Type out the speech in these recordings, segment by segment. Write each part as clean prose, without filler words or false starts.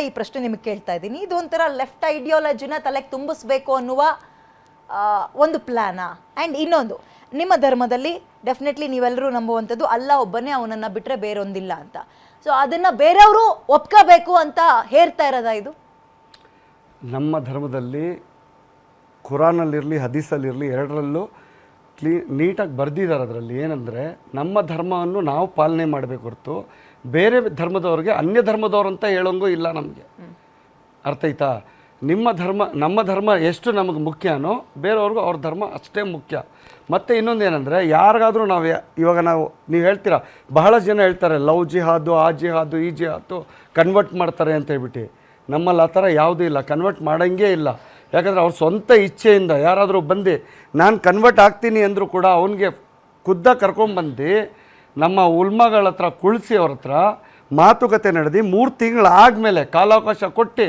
ಈ ಪ್ರಶ್ನೆ ನಿಮಗೆ ಕೇಳ್ತಾ ಇದ್ದೀನಿ. ಇದು ಒಂಥರ ಲೆಫ್ಟ್ ಐಡಿಯಾಲಜಿನ ತಲೆಗೆ ತುಂಬಿಸ್ಬೇಕು ಅನ್ನುವ ಒಂದು ಪ್ಲಾನಾ? ಆ್ಯಂಡ್ ಇನ್ನೊಂದು, ನಿಮ್ಮ ಧರ್ಮದಲ್ಲಿ ಡೆಫಿನೆಟ್ಲಿ ನೀವೆಲ್ಲರೂ ನಂಬುವಂಥದ್ದು ಅಲ್ಲ ಒಬ್ಬನೇ, ಅವನನ್ನು ಬಿಟ್ಟರೆ ಬೇರೊಂದಿಲ್ಲ ಅಂತ. ಸೊ ಅದನ್ನು ಬೇರೆಯವರು ಒಪ್ಕೋಬೇಕು ಅಂತ ಹೇರ್ತಾ ಇರೋದಾ ಇದು? ನಮ್ಮ ಧರ್ಮದಲ್ಲಿ ಕುರಾನಲ್ಲಿರಲಿ ಹದೀಸಲ್ಲಿರಲಿ ಎರಡರಲ್ಲೂ ನೀಟಾಗಿ ಬರೆದಿದ್ದಾರೆ. ಅದರಲ್ಲಿ ಏನಂದರೆ ನಮ್ಮ ಧರ್ಮವನ್ನು ನಾವು ಪಾಲನೆ ಮಾಡಬೇಕು ಹೊರತು ಬೇರೆ ಧರ್ಮದವ್ರಿಗೆ ಅನ್ಯ ಧರ್ಮದವ್ರು ಅಂತ ಹೇಳೋಂಗೂ ಇಲ್ಲ ನಮಗೆ. ಅರ್ಥ ಆಯ್ತಾ? ನಮ್ಮ ಧರ್ಮ ಎಷ್ಟು ನಮಗೆ ಮುಖ್ಯನೋ ಬೇರೆಯವ್ರಿಗೂ ಅವ್ರ ಧರ್ಮ ಅಷ್ಟೇ ಮುಖ್ಯ. ಮತ್ತು ಇನ್ನೊಂದು ಏನಂದರೆ, ಯಾರಿಗಾದರೂ ಇವಾಗ ನೀವು ಹೇಳ್ತೀರಾ, ಬಹಳ ಜನ ಹೇಳ್ತಾರೆ ಲವ್ ಜಿಹಾದು, ಆ ಜಿಹಾದು, ಈ ಜಿಹಾದು ಕನ್ವರ್ಟ್ ಮಾಡ್ತಾರೆ ಅಂತ ಹೇಳ್ಬಿಟ್ಟು. ನಮ್ಮಲ್ಲಿ ಆ ಥರ ಯಾವುದೂ ಇಲ್ಲ, ಕನ್ವರ್ಟ್ ಮಾಡೋಂಗೇ ಇಲ್ಲ. ಯಾಕಂದರೆ ಅವ್ರ ಸ್ವಂತ ಇಚ್ಛೆಯಿಂದ ಯಾರಾದರೂ ಬಂದು ನಾನು ಕನ್ವರ್ಟ್ ಆಗ್ತೀನಿ ಅಂದರೂ ಕೂಡ ಅವನಿಗೆ ಕರ್ಕೊಂಬಂದು ನಮ್ಮ ಉಲ್ಮಾಗಳ ಹತ್ರ ಕುಳಿಸಿ ಅವ್ರ ಹತ್ರ ಮಾತುಕತೆ ನಡೆದು 3 ತಿಂಗಳು ಆದಮೇಲೆ ಕಾಲಾವಕಾಶ ಕೊಟ್ಟು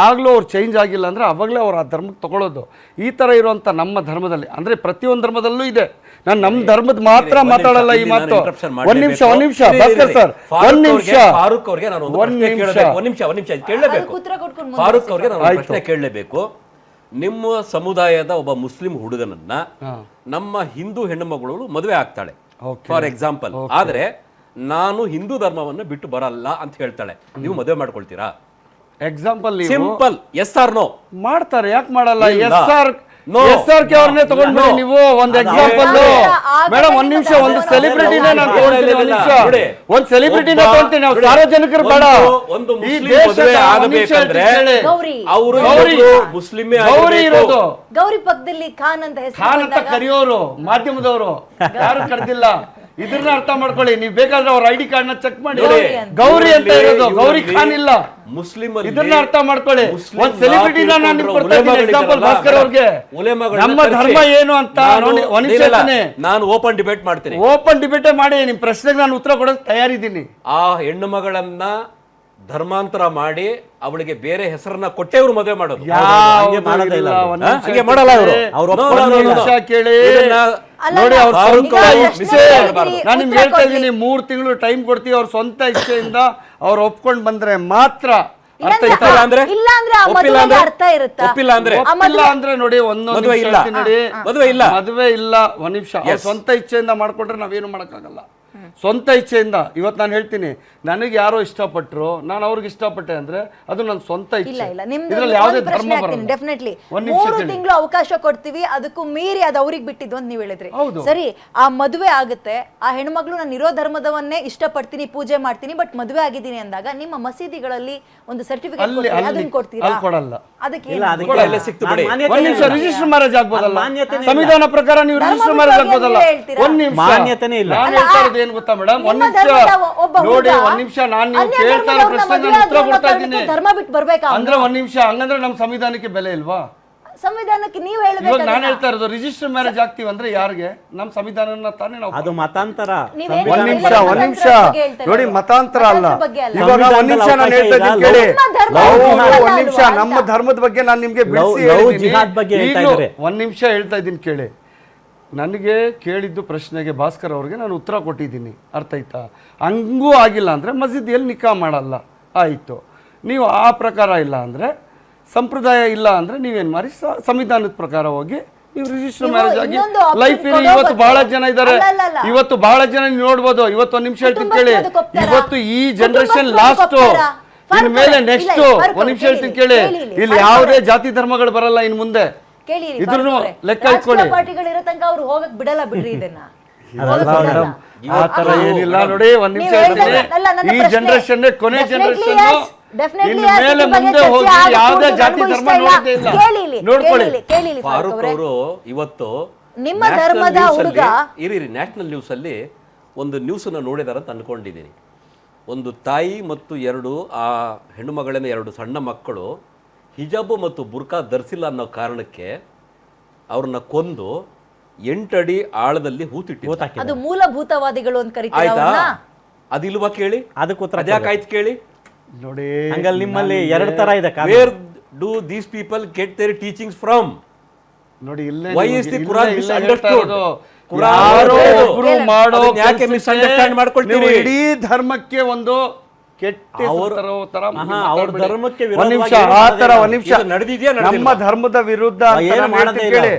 ಆಗಲೂ ಅವ್ರು ಚೇಂಜ್ ಆಗಿಲ್ಲ ಅಂದರೆ ಅವಾಗಲೇ ಅವ್ರು ಆ ಧರ್ಮಕ್ಕೆ ತೊಗೊಳ್ಳೋದು. ಈ ಥರ ಇರುವಂಥ ನಮ್ಮ ಧರ್ಮದಲ್ಲಿ, ಅಂದರೆ ಪ್ರತಿಯೊಂದು ಧರ್ಮದಲ್ಲೂ ಇದೆ. ನಾನು ನಮ್ಮ ಧರ್ಮದ ಮಾತ್ರ ಮಾತಾಡಲ್ಲ ಈ ಮಾತು. ಒಂದು ನಿಮಿಷ ಭಾಸ್ಕರ್ ಸರ್, ಒಂದು ನಿಮಿಷ ಕೇಳಲೇಬೇಕು. ನಿಮ್ಮ ಸಮುದಾಯದ ಒಬ್ಬ ಮುಸ್ಲಿಂ ಹುಡುಗನನ್ನ ನಮ್ಮ ಹಿಂದೂ ಹೆಣ್ಣು ಮಗಳು ಮದುವೆ ಆಗ್ತಾಳೆ ಫಾರ್ ಎಕ್ಸಾಂಪಲ್. ಆದ್ರೆ ನಾನು ಹಿಂದೂ ಧರ್ಮವನ್ನು ಬಿಟ್ಟು ಬರಲ್ಲ ಅಂತ ಹೇಳ್ತಾಳೆ, ನೀವು ಮದುವೆ ಮಾಡ್ಕೊಳ್ತೀರಾ? Example simple, yes or no ಮಾಡ್ತಾರೆ. ಯಾಕೆ ಮಾಡಲ್ಲ? SRK ಅವ್ರನ್ನೇ ತಗೊಂಡ್ಬಿಡಿ ನೀವು. ಒಂದು ಎಕ್ಸಾಂಪಲ್ ಮೇಡಮ್, ಒಂದ್ ನಿಮಿಷ, ಒಂದು ಸೆಲೆಬ್ರಿಟಿನೇ ನಾನು ತಗೊಳ್ತೀನಿ. ಒಂದ್ ನಿಮಿಷ, ಒಂದು ಸೆಲೆಬ್ರಿಟಿನೇ ತಗೊಳ್ತೀನಿ. ನಾವು ಸಾರ್ವಜನಿಕರು ಬೇಡ. ಈ ದೇಶದ ಆಗಬೇಕಂದ್ರೆ ಅವರು ಮುಸ್ಲಿಮೇ ಗೌರಿ ಇರೋದು. ಗೌರಿ ಪಕ್ಕದಲ್ಲಿ ಖಾನ್ ಅಂತ ಹೆಸರು, ಖಾನ್ ಅಂತ ಕರೆಯೋರು ಮಾಧ್ಯಮದವರು ಯಾರು ಕರೆದಿಲ್ಲ. ಇದನ್ನ ಅರ್ಥ ಮಾಡ್ಕೊಳ್ಳಿ. ನೀವು ಬೇಕಾದ್ರೆ ಅವ್ರ ID ಕಾರ್ಡ್ನ ಚೆಕ್ ಮಾಡಿ, ಗೌರಿ ಅಂತ ಇರೋದು, ಗೌರಿ ಖಾನ್ ಇಲ್ಲ. ಮುಸ್ಲಿಂ ಇದನ್ನ ಅರ್ಥ ಮಾಡ್ಕೊಳ್ಳಿ. ಒಂದು ಸೆಲೆಬ್ರಿಟಿನ ನಾನು ನಿಮ್ಗೆ ಕೊಡ್ತಾ ಇದ್ದೀನಿ ಎಕ್ಸಾಂಪಲ್ ಭಾಸ್ಕರ್ ಅವ್ರಿಗೆ. ನಮ್ಮ ಧರ್ಮ ಏನು ಅಂತ ನಾನು ಓಪನ್ ಡಿಬೇಟ್ ಮಾಡ್ತೀನಿ. ಓಪನ್ ಡಿಬೇಟೇ ಮಾಡಿ, ನಿಮ್ ಪ್ರಶ್ನೆಗೆ ನಾನು ಉತ್ತರ ಕೊಡೋಕೆ ತಯಾರಿದ್ದೀನಿ. ಆ ಹೆಣ್ಣು ಮಗಳನ್ನ ಧರ್ಮಾಂತರ ಮಾಡಿ ಅವಳಿಗೆ ಬೇರೆ ಹೆಸರನ್ನ ಕೊಟ್ಟೆ ಅವ್ರು ಮದುವೆ ಮಾಡೋದು. ಕೇಳಿ ನೋಡಿ, ಅವ್ರ ಸ್ವಂತ ಇಚ್ಛೆ. ನಾನು ನಿಮ್ಗೆ ಹೇಳ್ತಾ ಇದ್ದೀನಿ, 3 ತಿಂಗಳು ಟೈಮ್ ಕೊಡ್ತೀವಿ. ಅವ್ರ ಸ್ವಂತ ಇಚ್ಛೆಯಿಂದ ಅವ್ರು ಒಪ್ಕೊಂಡ್ ಬಂದ್ರೆ ಮಾತ್ರ. ನೋಡಿ, ಒಂದೊಂದು ಮದುವೆ ಇಲ್ಲ. ಒಂದ್ ನಿಮಿಷ, ಸ್ವಂತ ಇಚ್ಛೆಯಿಂದ ಮಾಡ್ಕೊಂಡ್ರೆ ನಾವೇನು ಮಾಡಕ್ಕಾಗಲ್ಲ. ಸ್ವಂತ ಇಚ್ಛೆಯಿಂದ ಇವತ್ತು ನಾನು ಹೇಳ್ತೀನಿ, ನನಗೆ ಯಾರೋ ಇಷ್ಟಪಟ್ಟರು, ನಾನು ಅವ್ರಿಗೆ ಇಷ್ಟಪಟ್ಟೆ ಅಂದ್ರೆ ಅದು ನನ್ನ ಸ್ವಂತ ಇಚ್ಛೆ. ಇದರಲ್ಲಿ ಯಾವುದೇ ಧರ್ಮ ಬರಲ್ಲ. ಡೆಫಿನೆಟ್ಲಿ 3 ತಿಂಗಳು ಅವಕಾಶ ಕೊಡ್ತೀವಿ, ಅದಕ್ಕೂ ಮೀರಿ ಅದು ಅವ್ರಿಗೆ ಬಿಟ್ಟಿದ್ದು ಅಂತ ನೀವು ಹೇಳಿದ್ರಿ. ಸರಿ, ಆ ಮದುವೆ ಆಗುತ್ತೆ, ಆ ಹೆಣ್ಮಗಳು ನಾನು ಇರೋ ಧರ್ಮದವನ್ನೇ ಇಷ್ಟಪಡ್ತೀನಿ, ಪೂಜೆ ಮಾಡ್ತೀನಿ, ಬಟ್ ಮದುವೆ ಆಗಿದ್ದೀನಿ ಅಂದಾಗ ನಿಮ್ಮ ಮಸೀದಿಗಳಲ್ಲಿ ಒಂದು ಸರ್ಟಿಫಿಕೇಟ್ ಅದನ್ನ ಕೊಡ್ತೀರಾ? ಕೊಡಲ್ಲ. ಅದಕ್ಕೆ ರಿಜಿಸ್ಟರ್ ಮ್ಯಾರೇಜ್ ಆಗ್ಬೋದಲ್ಲ, ಸಂವಿಧಾನ ಪ್ರಕಾರ ನೀವು ರಿಜಿಸ್ಟರ್ ಮ್ಯಾರೇಜ್ ಆಗ್ಬೋದಲ್ಲ. ಒಂದ್ ನಿಮಿಷ, ಮಾನ್ಯತೆನೇ ಇಲ್ಲ. ನಾನು ಹೇಳ್ತಾ ಇರೋದು ಏನು ಗೊತ್ತಾ ಮೇಡಮ್, ಒಂದ್ ನಿಮಿಷ ನೋಡಿ, ಒಂದ್ ನಿಮಿಷ, ನಾನು ನೀವು ಕೇಳ್ತಾ ಇರೋ ಪ್ರಶ್ನೆಗೆ ನಾನು ಉತ್ತರ ಕೊಡ್ತಾ ಇದ್ದೀನಿ. ಧರ್ಮ ಬಿಟ್ಟು ಬರ್ಬೇಕಾ ಅಂದ್ರೆ ಒಂದ್ ನಿಮಿಷ, ಹಂಗಂದ್ರೆ ನಮ್ಮ ಸಂವಿಧಾನಕ್ಕೆ ಬೆಲೆ ಇಲ್ವಾ? ಸಂವಿಧಾನಕ್ಕೆ ನೀವು ಹೇಳಬೇಕು. ಇವಾಗ ನಾನು ಹೇಳ್ತಾ ಇರೋದು ರಿಜಿಸ್ಟರ್ ಮ್ಯಾರೇಜ್ ಆಗ್ತೀವಿ ಅಂದ್ರೆ ಯಾರಿಗೆ? ನಮ್ಮ ಸಂವಿಧಾನನ ತಾನೇ ನಾವು. ಅದು ಮತಾಂತರ. ಒಂದ್ ನಿಮಿಷ ನೋಡಿ, ಮತಾಂತರ ಅಲ್ಲ. ಇವಾಗ ಒಂದ್ ನಿಮಿಷ ನಾನು ಹೇಳ್ತಾ ಇದ್ದೀನಿ ಕೇಳಿ. ಒಂದ್ ನಿಮಿಷ, ನಮ್ಮ ಧರ್ಮದ ಬಗ್ಗೆ ನಾನು ನಿಮ್ಗೆ ಬಿಡಿಸಿ ಒಂದ್ ನಿಮಿಷ ಹೇಳ್ತಾ ಇದ್ದೀನಿ ಕೇಳಿ. ನನಗೆ ಕೇಳಿದ್ದು ಪ್ರಶ್ನೆಗೆ ಭಾಸ್ಕರ್ ಅವ್ರಿಗೆ ನಾನು ಉತ್ತರ ಕೊಟ್ಟಿದ್ದೀನಿ. ಅರ್ಥ ಆಯ್ತಾ? ಹಂಗೂ ಆಗಿಲ್ಲ ಅಂದರೆ ಮಸೀದಿಯಲ್ಲಿ ನಿಕಾ ಮಾಡಲ್ಲ, ಆಯಿತು. ನೀವು ಆ ಪ್ರಕಾರ ಇಲ್ಲ ಅಂದರೆ, ಸಂಪ್ರದಾಯ ಇಲ್ಲ ಅಂದರೆ ನೀವೇನು ಮಾಡಿ, ಸಂವಿಧಾನದ ಪ್ರಕಾರ ಹೋಗಿ ನೀವು ರಿಜಿಸ್ಟರ್ ಮ್ಯಾರೇಜ್ ಆಗಿ ಲೈಫ್ ಇರಿ. ಇವತ್ತು ಬಹಳ ಜನ ಇದ್ದಾರೆ, ಇವತ್ತು ಬಹಳ ಜನ ನೋಡ್ಬೋದು. ಇವತ್ತು ಒಂದು ನಿಮಿಷ ಹೇಳ್ತೀನಿ ಕೇಳಿ, ಇವತ್ತು ಈ ಜನರೇಷನ್ ಲಾಸ್ಟ್, ಇನ್ ಮೇಲೆ ನೆಕ್ಸ್ಟ್ ಒಂದು ನಿಮಿಷ ಹೇಳ್ತೀನಿ ಕೇಳಿ, ಇಲ್ಲಿ ಯಾವುದೇ ಜಾತಿ ಧರ್ಮಗಳು ಬರಲ್ಲ ಇನ್ನು ಮುಂದೆ. ಇದ್ರೂ ಲೆಕ್ಕ ಇಟ್ಕೊಳ್ಳಿ. ಆತರ ಏನಿಲ್ಲ ನೋಡಿ. ಒಂದ್ ನಿಮಿಷ ಹೇಳ್ತೀನಿ, ಈ ಜನರೇಷನ್ ಕೊನೆ ಜನರೇಷನ್, ಮೇಲೆ ಮುಂದೆ ಹೋಗಿ ಯಾವುದೇ ಜಾತಿ ಧರ್ಮ ನೋಡೋದೇ ಇಲ್ಲ. ನೋಡ್ಕೊಳ್ಳಿ. ಫಾರೂಕ್ ಅವರು ಇವತ್ತು ನಿಮ್ಮ ಧರ್ಮದ ಹುಡುಗ ನ್ಯಾಷನಲ್ ನ್ಯೂಸ್ ಅಲ್ಲಿ ಒಂದು ನ್ಯೂಸ್ ನೋಡಿದಾರ ಅಂತ ಅನ್ಕೊಂಡಿದ್ದೀನಿ. ಒಂದು ತಾಯಿ ಮತ್ತು 2 ಆ ಹೆಣ್ಣು ಮಗಳಿಂದ 2 ಸಣ್ಣ ಮಕ್ಕಳು ಹಿಜಾಬು ಮತ್ತು ಬುರ್ಕಾ ಧರಿಸಿಲ್ಲ ಅನ್ನೋ ಕಾರಣಕ್ಕೆ ಅವ್ರನ್ನ ಕೊಂದು 8 ಅಡಿ ಆಳದಲ್ಲಿ ಹೂತಿಟ್ಟಿದ್ದಾರೆ. ಅದು ಮೂಲಭೂತವಾದಿಗಳು ಅಂತ ಕರೀತಾರೆ. ಆಯ್ತಾ? ಅದಿಲ್ವಾ ಕೇಳಿ, ಅದಕ್ಕಾಯ್ತು ಕೇಳಿ ನೋಡಿ. ಹಂಗಲ್ಲಿ ನಿಮ್ಮಲ್ಲಿ 2 ತರ ಇದೆ. Where do these people get their teachings from? ನೋಡಿ, why is the Quran misunderstood? ಯಾರೋ ಒಬ್ರು ಮಾಡೋ ಯಾಕೆ ಮಿಸ್ಅಂಡರ್ಸ್ಟ್ಯಾಂಡ್ ಮಾಡ್ಕೊಳ್ತೀರಿ? ಇಡೀ ಧರ್ಮಕ್ಕೆ ಒಂದು ಕೆಟ್ಟ ಹೆಸರು ತರೋ ತರ ಅವ್ರ ಧರ್ಮಕ್ಕೆ ಒಂದ್ ನಿಮಿಷ ವಿರೋಧವಾಗಿ ಒಂದ್ ನಿಮಿಷ ಇದು ನಡೆದಿದ್ಯಾ, ನಮ್ಮ ಧರ್ಮದ ವಿರುದ್ಧ ಅಂತ ಏನು ನಾನು ಮಾಡದೇ ಹೇಳ್ತೀನಿ ಕೇಳಿ.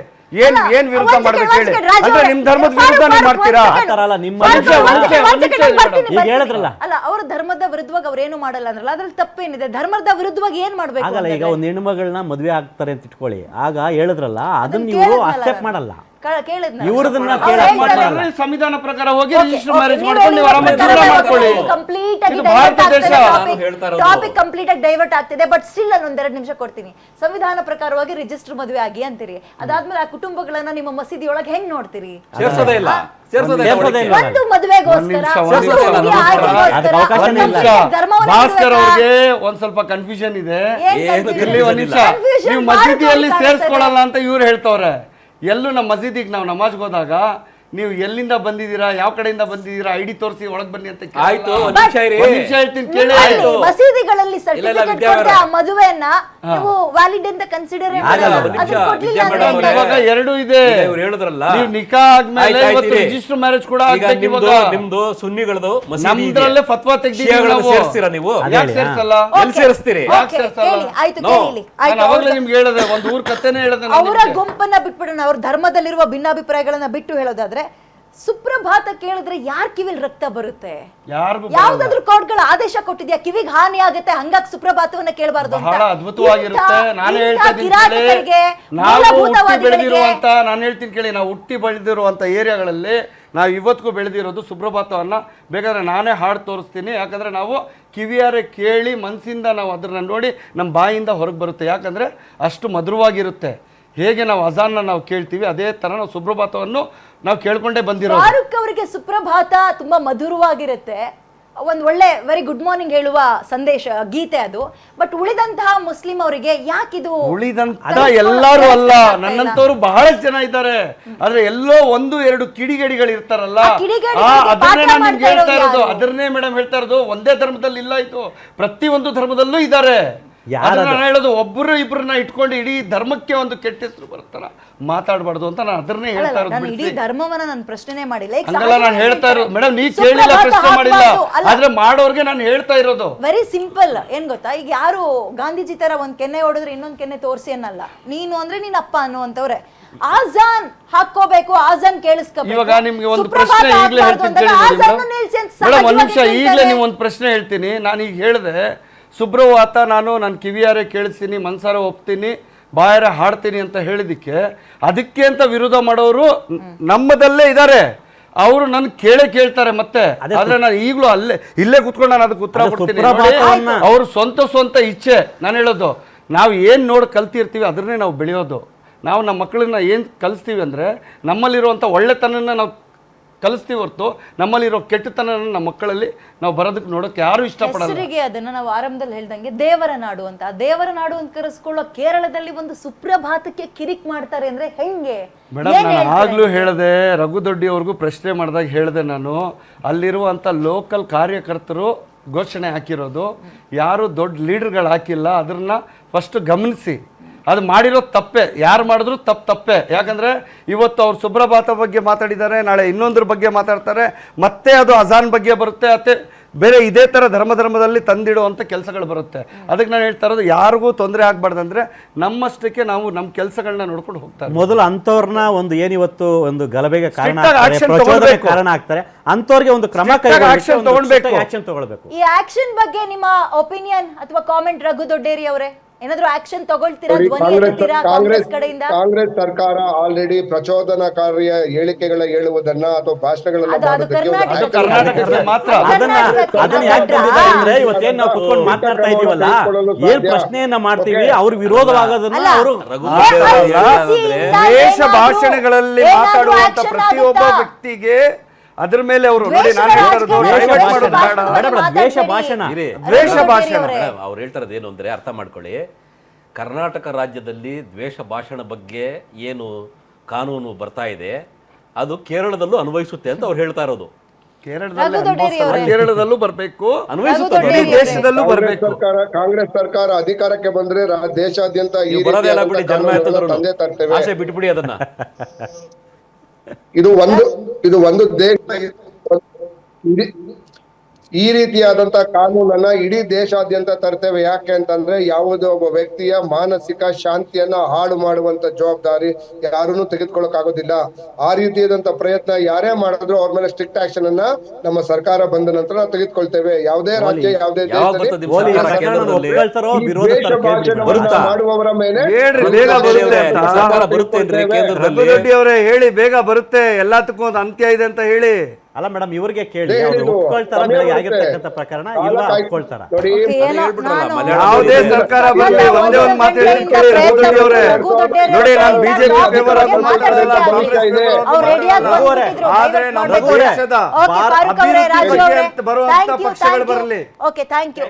ಏನ್ ವಿರುದ್ಧ ಒಂದ್ ಮಾಡ್ಬೇಕು second, ಹೇಳಿ? ರಾಜು ಅಂದ್ರೆ ಅವ್ರೆ, ನಿಮ್ ಧರ್ಮದ ಫಾರೂಕ್, ವಿರುದ್ಧ ನೀವು ಫಾರೂಕ್, ಮಾಡ್ತೀರಾ? ಒಂದ್ ಆ ಥರ ಅಲ್ಲ, ನಿಮ್ಮ ಫಾರೂಕ್, ಒಂದ್ ಒಂದ್ ನಿಮಿಷ, second, ಒಂದ್ ನಿಮಿಷ, ಬರ್ತೀನಿ, ಮೇಡಮ್. ಈಗ ಹೇಳಿದ್ರಲ್ಲ. ಅಲ್ಲ ಅವ್ರ ಧರ್ಮದ ವಿರುದ್ಧವಾಗಿ ಅವ್ರೇನು ಮಾಡಲ್ಲ ಅಂದ್ರಲ್ಲ ಅದ್ರಲ್ಲಿ ತಪ್ಪೇನಿದೆ? ಧರ್ಮದ ವಿರುದ್ಧವಾಗಿ ಏನ್ ಮಾಡ್ಬೇಕು ಆಗಲ್ಲ. ಈಗ ಅಂದ್ರೆ? ಒಂದು ಹೆಣ್ಮಗಳನ್ನ ಮದುವೆ ಆಗ್ತಾರೆ ಅಂತ ಇಟ್ಕೊಳ್ಳಿ, ಆಗ ಹೇಳಿದ್ರಲ್ಲ ಅದನ್ನ ಅದನ್ನ ಇವರು ಕೇಳಿದ್ನಲ್ಲ ಅಕ್ಸೆಪ್ಟ್ ನಾನು. ಮಾಡಲ್ಲ. ಕೇಳಿದ್ನಲ್ಲ. ಇವ್ರದನ್ನ ಅವ್ರು ಕೇಳಕ್ ಹೇಳ್ತಾರೆ, ಮಾತಾಡಲ್ಲ. ಸಂವಿಧಾನ ಪ್ರಕಾರ ಹೋಗಿ Okay, ರಿಜಿಸ್ಟರ್ okay, ಮ್ಯಾರೇಜ್ ನೀವು ಮಾಡ್ಕೊಂಡು ನೀವು ಆರಾಮಾಗಿ ಜೀವನ ಮಾಡ್ಕೊಳ್ಳಿ. ಕಂಪ್ಲೀಟ್ ಆಗಿ ಇದು divert ಭಾರತ ದೇಶ. ಆಗ್ತಿದೆ ನಾನು ಹೇಳ್ತಾ ಇರೋದು. ಟಾಪಿಕ್ ಕಂಪ್ಲೀಟ್ ಆಗಿ ಡೈವರ್ಟ್ ಆಗ್ತಿದೆ. ಬಟ್ ಸ್ಟಿಲ್ ಅಲ್ಲಿ ಒಂದೆರಡು ನಿಮಿಷ ಕೊಡ್ತೀನಿ. ಸಂವಿಧಾನ ಪ್ರಕಾರವಾಗಿ ರಿಜಿಸ್ಟರ್ ಮದುವೆ ಆಗಿ ಅಂತೀರಿ, ಅದಾದ್ಮೇಲೆ ಆ ಕುಟುಂಬಗಳನ್ನ ನಿಮ್ಮ ಮಸೀದಿಯೊಳಗೆ ಹೆಂಗ್ ನೋಡ್ತೀರಿ? ಸೇರ್ಸೋದೇ ಇಲ್ಲ, ಸೇರ್ಸೋದೇ ಇಲ್ಲ ಸೇರ್ಸೋದೇ ಒಳಗೆ. ಇಲ್ಲ. ಒಂದು ಮದುವೆಗೋಸ್ಕರ ಒಂದ್ ನಿಮಿಷ, ಒಂದು ಒಂದ್ ನಿಮಿಷ, ಹುಡುಗಿ ನಮಸ್ಕಾರ. ಆಯ್ಕೆಗೋಸ್ಕರ ಅದಕ್ಕೆ ಅವಕಾಶ ಒಂದ್ ಇಲ್ಲ. ನಿಮಿಷ, ಧರ್ಮವನ್ನ ಭಾಸ್ಕರ್ ಬಿಡ್ಬೇಕಾ? ಅವ್ರಿಗೆ ಒಂದ್ ಸ್ವಲ್ಪ ಕನ್ಫ್ಯೂಷನ್ ಇದೆ. ಏನ್ ಏನು confusion? ಇಲ್ಲಿ ಒಂದ್ ನಿಮಿಷ, Confusion ನೀವು ಭಾಳ ಮಸೀದಿಯಲ್ಲಿ ಕಾಣಿಸ್ತಾ ಇದೆ. ಸೇರ್ಸ್ಕೊಳಲ್ಲ ಅಂತ ಇವ್ರು ಹೇಳ್ತವ್ರೆ. ಎಲ್ಲೂ ನಮ್ಮ ಮಸೀದಿಗೆ ನಾವು ನಮಾಜ್ಗೆ ಹೋದಾಗ ನೀವು ಎಲ್ಲಿಂದ ಬಂದಿದ್ದೀರಾ, ಯಾವ ಕಡೆಯಿಂದ ಬಂದಿದ್ದೀರಾ, ಐಡಿ ತೋರಿಸಿ ಒಳಗ್ ಬನ್ನಿ ಅಂತ ಕೇಳಲ್ಲ. ಆಯ್ತು, ಒಂದ್ ನಿಮಿಷ ಇರಿ. ಒಂದ್ ನಿಮಿಷ ಹೇಳ್ತೀನಿ ಕೇಳಿ. ನಿಮ್ಮಲ್ಲಿ ಮಸೀದಿಗಳಲ್ಲಿ ಇಲ್ಲ, ಸರ್ಟಿಫಿಕೇಟ್ ವಿದ್ಯಾವರ. ಕೊಟ್ಟು ಆ ಮದುವೆಯನ್ನ ನೀವು ವ್ಯಾಲಿಡ್ ಅಂತ ಕನ್ಸಿಡರ್ ಆಗಲ್ಲ, ಒಂದ್ ನಿಮಿಷ, ವಿದ್ಯಾವರ. ಇವಾಗ ಎರಡು ಇದೆ. ಈಗ ಇವ್ರು ಹೇಳಿದ್ರಲ್ಲ, ನೀವು ನಿಕಾ ಆದ್ಮೇಲೆ ಆಯ್ತು, ಆಯ್ತು ಇವತ್ತು ಇರಿ. ರಿಜಿಸ್ಟರ್ ಮ್ಯಾರೇಜ್ ಕೂಡ ಈಗ ಆಗ್ಬೇಕು ನಿಮ್ದು ಇವಾಗ. ನಿಮ್ದು ಸುನ್ನಿಗಳದು ಮಸೀದಿ ಇದೆ. ನಮ್ದ್ರಲ್ಲೇ ಫತ್ವಾ ತೆಗ್ದಿದ್ದೀವಿ ಶಿಯಾಗಳನ್ನ ನಾವು. ಸೇರ್ಸ್ತೀರಾ ನೀವು? ಯಾಕೆ ಸೇರ್ಸಲ್ಲ? ಎಲ್ಲಿ ಸೇರಿಸ್ತೀರಿ? ಯಾಕೆ ಸೇರ್ಸಲ್ಲ? ಆಯ್ತು No. ಕೇಳಿ ನಾನು ಅವಾಗಲೇ ನಿಮ್ಗೆ ಹೇಳಿದೆ, ಒಂದು ಊರ್ ಕಥೆನೇ ಹೇಳಿದೆ ನಾನು ಅವರ ನಿಮ್ಗೆ. ಗುಂಪನ್ನ ಬಿಟ್ಬಿಡೋಣ. ಅವ್ರ ಧರ್ಮದಲ್ಲಿರುವ ಭಿನ್ನಾಭಿಪ್ರಾಯಗಳನ್ನ ಬಿಟ್ಟು ಹೇಳೋದಾದ್ರೆ, ಸುಪ್ರಭಾತ ಕೇಳಿದ್ರೆ ಯಾರ್ ಕಿವಿಲ್ ರಕ್ತ ಬರುತ್ತೆ? ಯಾರಿಗೂ ಯಾವ್ದಾದ್ರು ಕೋರ್ಟ್ಗಳ ಆದೇಶ ಕೊಟ್ಟಿದ್ಯಾ ಕಿವಿಗ್ ಹಾನಿ ಆಗುತ್ತೆ ಹಂಗಾಗಿ ಸುಪ್ರಭಾತವನ್ನ ಕೇಳಬಾರ್ದು ಅಂತ? ಬಹಳ ಅದ್ಭುತವಾಗಿರುತ್ತೆ. ನಾನು ಇಂಥ ಹೇಳ್ತಾ ಇದ್ದೀನಿ ಕಿರಾತಕರಿಗೆ, ಕೇಳಿ, ನಾವು ಹುಟ್ಟಿ ಮೂಲಭೂತವಾದಿಗಳಿಗೆ ಬೆಳೆದಿರುವಂತ, ನಾನು ಹೇಳ್ತೀನಿ ಕೇಳಿ, ನಾವು ಹುಟ್ಟಿ ಬೆಳೆದಿರುವಂತ ಏರಿಯಾಗಳಲ್ಲಿ ನಾವು ಇವತ್ತಿಗೂ ಬೆಳೆದಿರೋದು ಸುಪ್ರಭಾತವನ್ನ ಬೇಕಾದ್ರೆ ನಾನೇ ಹಾಡು ತೋರಿಸ್ತೀನಿ. ಯಾಕಂದ್ರೆ ನಾವು ಕಿವಿಯಾರೆ ಕೇಳಿ ಮನಸ್ಸಿಂದ ನಾವು ಅದನ್ನ ನೋಡಿ ನಮ್ಮ ಬಾಯಿಂದ ಹೊರಗೆ ಬರುತ್ತೆ. ಯಾಕಂದ್ರೆ ಅಷ್ಟು ಮಧುರವಾಗಿರುತ್ತೆ. ಹೇಗೆ ನಾವು ಅಜಾನ್ನ ನಾವು ಕೇಳ್ತೀವಿ ಅದೇ ತರ ನಾವು ಸುಪ್ರಭಾತವನ್ನು ನಾವು ಕೇಳ್ಕೊಂಡೇ ಬಂದಿರೋದು. ಫಾರೂಕ್ ಅವರಿಗೆ ಸುಪ್ರಭಾತ ತುಂಬಾ ಮಧುರವಾಗಿರುತ್ತೆ, ಒಂದ್ ಒಳ್ಳೆ ವೆರಿ ಗುಡ್ ಮಾರ್ನಿಂಗ್ ಹೇಳುವ ಸಂದೇಶ ಗೀತೆ ಅದು. ಬಟ್ ಉಳಿದಂತಹ ಮುಸ್ಲಿಂ ಅವರಿಗೆ ಯಾಕಿದು? ಉಳಿದಂತ ಎಲ್ಲರೂ ಅಲ್ಲ, ನನ್ನಂತವ್ರು ಬಹಳಷ್ಟು ಜನ ಇದ್ದಾರೆ. ಆದ್ರೆ ಎಲ್ಲೋ ಒಂದು ಎರಡು ಕಿಡಿಗೇಡಿಗಳು ಇರ್ತಾರಲ್ಲ, ಆ ಕಿಡಿಗೇಡಿಗಳಿಗೆ ಅದನ್ನೇ ಪಾಠ ನಾನು ನಿಮ್ಗೆ ಮಾಡ್ತಾ ಹೇಳ್ತಾ ಇರೋದು ಇರೋದು. ಯಾರು? ಅದನ್ನೇ ಮೇಡಮ್ ಹೇಳ್ತಾ ಇರೋದು. ಒಂದೇ ಧರ್ಮದಲ್ಲಿ ಇಲ್ಲ, ಇದು ಪ್ರತಿಯೊಂದು ಧರ್ಮದಲ್ಲೂ ಇದ್ದಾರೆ. ಯಾರದು? ನಾನು ಹೇಳೋದು, ಒಬ್ಬರು ಇಬ್ಬರನ್ನ ಇಟ್ಕೊಂಡು ಇಡೀ ಧರ್ಮಕ್ಕೆ ಒಂದು ಕೆಟ್ಟ ಹೆಸರು ಬರುತ್ತಲ್ಲ, ಮಾತಾಡಬಾರ್ದು ಅಂತ ನಾನು ಅದನ್ನೇ ಹೇಳ್ತಾ ಇರೋದು. ನಾನು ಇಡೀ ಧರ್ಮವನ್ನ ನಾನು ಪ್ರಶ್ನೆ ಮಾಡಿಲ್ಲ. ಈಗ ಹಂಗಲ್ಲ ನಾನು ಹೇಳ್ತಾ ಇರೋದು ಮೇಡಮ್, ನೀವ್ ಸುಪ್ರಭಾತ ಕೇಳಿಲ್ಲ, ಪ್ರಶ್ನೆ ಮಾಡಿಲ್ಲ. ಹಾಕ್ಬಾರ್ದು. ಅಲ್ಲ, ಆದ್ರೆ ಮಾಡೋರ್ಗೆ ನಾನು ಹೇಳ್ತಾ ಇರೋದು ವೆರಿ ಸಿಂಪಲ್. ಏನ್ ಗೊತ್ತಾ, ಈಗ ಯಾರು ಗಾಂಧೀಜಿ ತರ ಒಂದ್ ಕೆನ್ನೆ ಹೊಡೆದ್ರೆ ಇನ್ನೊಂದ್ ಕೆನ್ನೆ ತೋರಿಸಿ ಅನ್ನಲ್ಲ. ನೀನು ಅಂದ್ರೆ ನೀನ್ ಅಪ್ಪ ಅನ್ನುವಂತವ್ರೆ. ಆಜಾನ್ ಹಾಕೋಬೇಕು, ಆಜಾನ್ ಕೇಳಿಸ್ಕೋಬೇಕು. ಇವಾಗ ನಿಮ್ಗೆ ಒಂದು ಪ್ರಶ್ನೆ ಈಗಲೇ ಹೇಳ್ತೀನಿ ಕೇಳಿ ಮೇಡಮ್. ಒಂದ್ ನಿಮಿಷ, ಈಗಲೇ ನೀವು ಒಂದು ಪ್ರಶ್ನೆ ಹೇಳ್ತೀನಿ. ನಾನು ಈಗ ಹೇಳಿದೆ ಸುಬ್ರಭಾತ ನಾನು ನನ್ನ ಕಿವಿಯಾರೆ ಕೇಳಿಸ್ತೀನಿ, ಮನ್ಸಾರ ಒಪ್ತೀನಿ, ಬಾಯಾರೆ ಹಾಡ್ತೀನಿ ಅಂತ ಹೇಳಿದಕ್ಕೆ ಅದಕ್ಕೆ ಅಂತ ವಿರೋಧ ಮಾಡೋರು ನಮ್ಮದಲ್ಲೇ ಇದ್ದಾರೆ. ಅವರು ನನ್ನ ಕೇಳ್ತಾರೆ ಮತ್ತೆ. ಆದ್ರೆ ನಾನು ಈಗಲೂ ಇಲ್ಲೇ ಕುತ್ಕೊಂಡು ನಾನು ಅದಕ್ಕೆ ಉತ್ತರ ಕೊಡ್ತೀನಿ. ಅವ್ರ ಸ್ವಂತ ಇಚ್ಛೆ. ನಾನು ಹೇಳೋದು, ನಾವು ಏನು ನೋಡಿ ಕಲ್ತಿರ್ತೀವಿ ಅದನ್ನೇ ನಾವು ಬೆಳೆಯೋದು. ನಾವು ನಮ್ಮ ಮಕ್ಕಳನ್ನ ಏನು ಕಲಿಸ್ತೀವಿ ಅಂದರೆ ನಮ್ಮಲ್ಲಿರುವಂಥ ಒಳ್ಳೆತನನ ನಾವು ಕಲಿಸ್ತೀವಿ ಹೊರತು ನಮ್ಮಲ್ಲಿರೋ ಕೆಟ್ಟತನ ನಮ್ಮ ಮಕ್ಕಳಲ್ಲಿ ನಾವು ಬರೋದಕ್ಕೆ ನೋಡೋಕೆ ಯಾರು ಇಷ್ಟಪಡಲ್ಲ. ಹೆಸರಿಗೆ ಅದನ್ನ ನಾವು ಆರಂಭದಲ್ಲಿ ಹೇಳ್ದಂಗೆ ದೇವರ ನಾಡು ಅಂತ, ದೇವರ ನಾಡು ಅಂತ ಕರೆಸ್ಕೊಳ್ಳೋ ಕೇರಳದಲ್ಲಿ ಒಂದು ಸುಪ್ರಭಾತಕ್ಕೆ ಕಿರಿಕ್ ಮಾಡ್ತಾರೆ ಅಂದ್ರೆ ಹೆಂಗೆ? ಮೇಡಮ್, ನಾನು ಆಗ್ಲೂ ಹೇಳಿದೆ, ರಘುದೊಡ್ಡಿ ಅವ್ರಿಗೂ ಪ್ರಶ್ನೆ ಮಾಡಿದಾಗ ಹೇಳಿದೆ ನಾನು, ಅಲ್ಲಿರುವಂಥ ಲೋಕಲ್ ಕಾರ್ಯಕರ್ತರು ಘೋಷಣೆ ಹಾಕಿರೋದು, ಯಾರು ದೊಡ್ಡ ಲೀಡರ್ಗಳು ಹಾಕಿಲ್ಲ. ಅದನ್ನ ಫಸ್ಟ್ ಗಮನಿಸಿ. ಅದು ಮಾಡಿರೋ ತಪ್ಪೆ, ಯಾರು ಮಾಡಿದ್ರು ತಪ್ಪೆ. ಯಾಕಂದರೆ ಇವತ್ತು ಅವ್ರು ಸುಪ್ರಭಾತ ಬಗ್ಗೆ ಮಾತಾಡಿದ್ದಾರೆ, ನಾಳೆ ಇನ್ನೊಂದ್ರ ಬಗ್ಗೆ ಮಾತಾಡ್ತಾರೆ, ಮತ್ತೆ ಅದು ಅಜಾನ್ ಬಗ್ಗೆ ಬರುತ್ತೆ, ಮತ್ತೆ ಬೇರೆ ಇದೇ ಥರ ಧರ್ಮದಲ್ಲಿ ತಂದಿಡುವಂಥ ಕೆಲಸಗಳು ಬರುತ್ತೆ. ಅದಕ್ಕೆ ನಾನು ಹೇಳ್ತಾ ಇರೋದು, ಯಾರಿಗೂ ತೊಂದರೆ ಆಗಬಾರ್ದಂದ್ರೆ ನಮ್ಮಷ್ಟಕ್ಕೆ ನಾವು ನಮ್ಮ ಕೆಲಸಗಳನ್ನ ನೋಡ್ಕೊಂಡು ಹೋಗ್ತಾರೆ. ಮೊದಲು ಅಂಥವ್ರನ್ನ ಒಂದು ಏನಿವತ್ತು ಒಂದು ಗಲಭೆಗೆ ಕಾರಣ Strict ಆಗಿ action ತಗೊಳ್ಬೇಕು. ಕಾರಣ ಆಗ್ತಾರೆ ಅಂಥವ್ರಿಗೆ ಒಂದು ಕ್ರಮ ಆಕ್ಷನ್ ತಗೊಳ್ಬೇಕು. ಆಕ್ಷನ್ ತಗೊಳ್ಬೇಕು. ಈ ಆಕ್ಷನ್ ಬಗ್ಗೆ ನಿಮ್ಮ ಒಪಿನಿಯನ್ ಅಥವಾ ಕಾಮೆಂಟ್ ರಘು ದೊಡ್ಡೇರಿ ಅವರೇ? ಏನಾದ್ರೂ ಆಕ್ಷನ್ ತಗೊಳ್ತೀರಾ? ಧ್ವನಿ ಎತ್ತುತ್ತೀರಾ ಕಾಂಗ್ರೆಸ್ ಕಡೆಯಿಂದ? ಕಾಂಗ್ರೆಸ್ ಸರ್ಕಾರ ಆಲ್ರೆಡಿ ಪ್ರಚೋದನಕಾರಿಯ ಹೇಳಿಕೆಗಳ ಹೇಳುವುದನ್ನ ಅಥವಾ ಭಾಷಣಗಳನ್ನ ಅದು ಮಾಡೋದಕ್ಕೆ ಕರ್ನಾಟಕಕ್ಕೆ ಮಾತ್ರ. ಅದನ್ನ ಯಾಕೆ ತಂದಿದ್ದಾರೆ ಅಂದ್ರೆ ಇವತ್ತೇನ್ ನಾವು ಕುತ್ಕೊಂಡು ಮಾತಾಡ್ತಾ ಇದೀವಲ್ಲ, ಏನ್ ಪ್ರಶ್ನೆಯನ್ನ ಮಾಡ್ತೀವಿ ಅವ್ರ ವಿರೋಧವಾಗೋದನ್ನ ಅವರು ದ್ವೇಷ ಭಾಷಣಗಳಲ್ಲಿ ಮಾತಾಡುವಂತ ಪ್ರತಿಯೊಬ್ಬ ವ್ಯಕ್ತಿಗೆ ಅದ್ರ ಮೇಲೆ ಅವರು ನೋಡಿ, ನಾನು ಹೇಳ್ತಾ ಇರೋದು ಡೈವರ್ಟ್ ಮಾಡೋದು ಬೇಡ. ದ್ವೇಷ ಭಾಷಣ, ದ್ವೇಷ ಭಾಷಣ ಅವ್ರು ಹೇಳ್ತಾರದು ಏನು ಅಂದ್ರೆ ಅರ್ಥ ಮಾಡ್ಕೊಳ್ಳಿ. ಕರ್ನಾಟಕ ರಾಜ್ಯದಲ್ಲಿ ದ್ವೇಷ ಭಾಷಣ ಬಗ್ಗೆ ಏನು ಕಾನೂನು ಬರ್ತಾ ಇದೆ ಅದು ಕೇರಳದಲ್ಲೂ ಅನ್ವಯಿಸುತ್ತೆ ಅಂತ ಅವ್ರು ಹೇಳ್ತಾ ಇರೋದು. ಕೇರಳದಲ್ಲೂ ಬರಬೇಕು, ಅನ್ವಯಿಸುತ್ತೆ, ದೇಶದಲ್ಲೂ ಬರಬೇಕು. ಕಾಂಗ್ರೆಸ್ ಸರ್ಕಾರ ಅಧಿಕಾರಕ್ಕೆ ಬಂದ್ರೆ ದೇಶಾದ್ಯಂತ ಈ ಬರೋದೆಲ್ಲ ಬಿಡಿ, ಜನ್ಮ ಎತ್ತಿದ್ರು ತಂದೆ ತರ್ತೇವೆ. ಆಸೆ ಬಿಟ್ಬಿಡಿ ಅದನ್ನ. ಇದು ಒಂದು ದೇಶ ಈ ರೀತಿಯಾದಂತ ಕಾನೂನನ್ನ ಇಡೀ ದೇಶಾದ್ಯಂತ ತರ್ತೇವೆ. ಯಾಕೆ ಅಂತಂದ್ರೆ ಯಾವುದೋ ಒಬ್ಬ ವ್ಯಕ್ತಿಯ ಮಾನಸಿಕ ಶಾಂತಿಯನ್ನ ಹಾಳು ಮಾಡುವಂತ ಜವಾಬ್ದಾರಿ ಯಾರನ್ನು ತೆಗೆದುಕೊಳ್ಳಕ್ ಆಗೋದಿಲ್ಲ. ಆ ರೀತಿಯಾದಂತ ಪ್ರಯತ್ನ ಯಾರೇ ಮಾಡಿದ್ರು ಅವ್ರ ಮೇಲೆ ಸ್ಟ್ರಿಕ್ಟ್ ಆಕ್ಷನ್ ಅನ್ನ ನಮ್ಮ ಸರ್ಕಾರ ಬಂದ ನಂತರ ನಾವು ತೆಗೆದುಕೊಳ್ತೇವೆ. ಯಾವುದೇ ರಾಜ್ಯ, ಯಾವುದೇ ಯಾವಾಗ ದೇಶದಲ್ಲಿ ಬರ್ತದೆ ನಿಮ್ಮ ಸರ್ಕಾರ ಕೇಂದ್ರದಲ್ಲಿ? ದ್ವೇಷ ಭಾಷಣವನ್ನ ಮಾಡುವವರ ಮೇಲೆ ಹೇಳ್ರಿ, ಬೇಗ ಬರುತ್ತೆ ಅಂತ. ನಿಮ್ಮ ಸರ್ಕಾರ ಬರುತ್ತೇನ್ರಿ ಕೇಂದ್ರದಲ್ಲಿ? ರೆಡ್ಡಿ ಅವರೇ ಹೇಳಿ, ಬೇಗ ಬರುತ್ತೆ, ಎಲ್ಲದಕ್ಕೂ ಒಂದು ಅಂತ್ಯ ಇದೆ ಅಂತ ಹೇಳಿ. ಅಲ್ಲ ಮೇಡಮ್, ಇವ್ರಿಗೆ ಕೇಳಿ ಅವ್ರು ಒಪ್ಕೊಳ್ತಾರ ಬೆಳಗ್ಗೆ ಆಗಿರ್ತಕ್ಕಂಥ ಪ್ರಕರಣ ಇಲ್ಲ ಒಪ್ಕೊಳ್ತಾರ? ನೋಡಿ, Okay, ಏನೋ ನಾನು- ಯಾವುದೇ ಸರ್ಕಾರ ಬರ್ಲಿ, ಒಂದೇ ಒಂದು ಮಾತು ಹೇಳಿ ಕೇಳಿ ರಘುರೆಡ್ಡಿ ಅವರೇ. ನೋಡಿ, ನಾನು ಬಿಜೆಪಿ ಫೇವರ್ ಆಗಿ ಮಾತಾಡೋದಿಲ್ಲ, ಕಾಂಗ್ರೆಸ್ ಅವ್ರು ready ಆಗಿ ಬಂದ್ಬಿಟ್ಟಿದ್ರು, ಆದ್ರೆ divert ನಮ್ಮ ಮಾಡ್ಬೇಕು. ದೇಶದ Okay, ಫಾರೂಕ್ ಅವರೇ, ರಾಜು ಅವರೇ, ಬರುವಂತ thank you, ಪಕ್ಷಗಳು thank you. ಬರಲಿ. Okay, thank you.